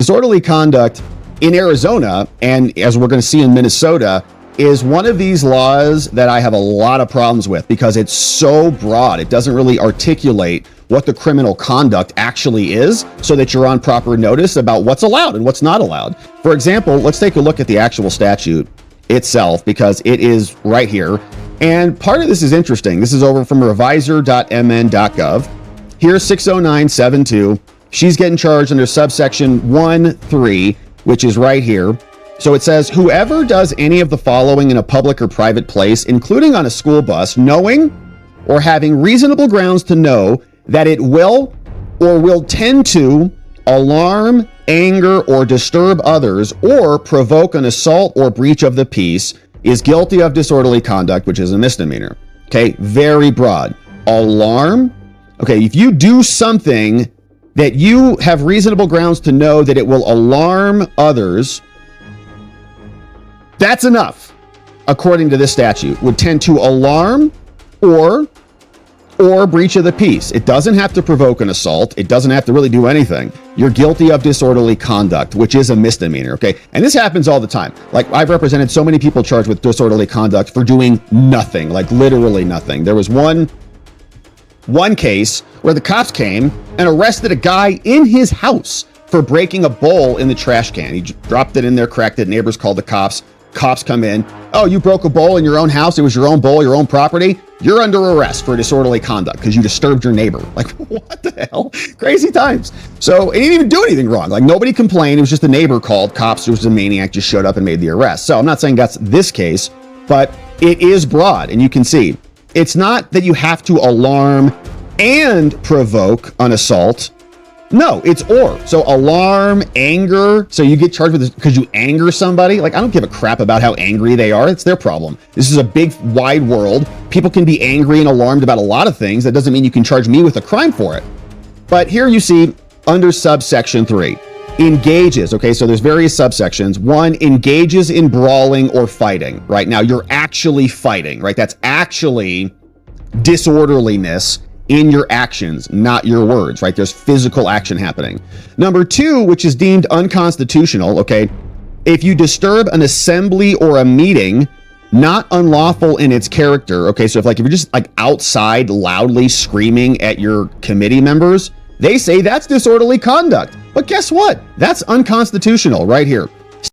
Disorderly conduct in Arizona, and as we're going to see in Minnesota, is one of these laws that I have a lot of problems with because it's so broad. It doesn't really articulate what the criminal conduct actually is so that you're on proper notice about what's allowed and what's not allowed. For example, let's take a look at the actual statute itself because it is right here. And part of this is interesting. This is over from revisor.mn.gov. Here's 60972. She's getting charged under subsection 1.3, which is right here. So it says, whoever does any of the following in a public or private place, including on a school bus, knowing or having reasonable grounds to know that it will or will tend to alarm, anger, or disturb others, or provoke an assault or breach of the peace, is guilty of disorderly conduct, which is a misdemeanor. Okay, very broad. Alarm. Okay, if you do something that you have reasonable grounds to know that it will alarm others, that's enough, according to this statute, would tend to alarm or breach of the peace. It doesn't have to provoke an assault. It doesn't have to really do anything. You're guilty of disorderly conduct, which is a misdemeanor, okay? And this happens all the time. Like, I've represented so many people charged with disorderly conduct for doing nothing, like literally nothing. There was one case where the cops came and arrested a guy in his house for breaking a bowl in the trash can. He dropped it in there, cracked it. Neighbors called the cops. Cops come in. Oh, you broke a bowl in your own house. It was your own bowl, your own property. You're under arrest for disorderly conduct because you disturbed your neighbor. Like, what the hell? Crazy times. So he didn't even do anything wrong. Like, nobody complained. It was just a neighbor called. Cops, who was a maniac, just showed up and made the arrest. So I'm not saying that's this case, but it is broad. And you can see it's not that you have to alarm and provoke an assault. No, it's or. So alarm, anger. So you get charged with this because you anger somebody. Like, I don't give a crap about how angry they are. It's their problem. This is a big, wide world. People can be angry and alarmed about a lot of things. That doesn't mean you can charge me with a crime for it. But here you see under subsection 3, engages. Okay, so there's various subsections. 1, engages in brawling or fighting. Right now, you're actually fighting. Right, that's actually disorderliness in your actions, not your words, right? There's physical action happening. Number 2, which is deemed unconstitutional, okay? If you disturb an assembly or a meeting, not unlawful in its character, okay? So if you're just like outside loudly screaming at your committee members, they say that's disorderly conduct. But guess what? That's unconstitutional right here.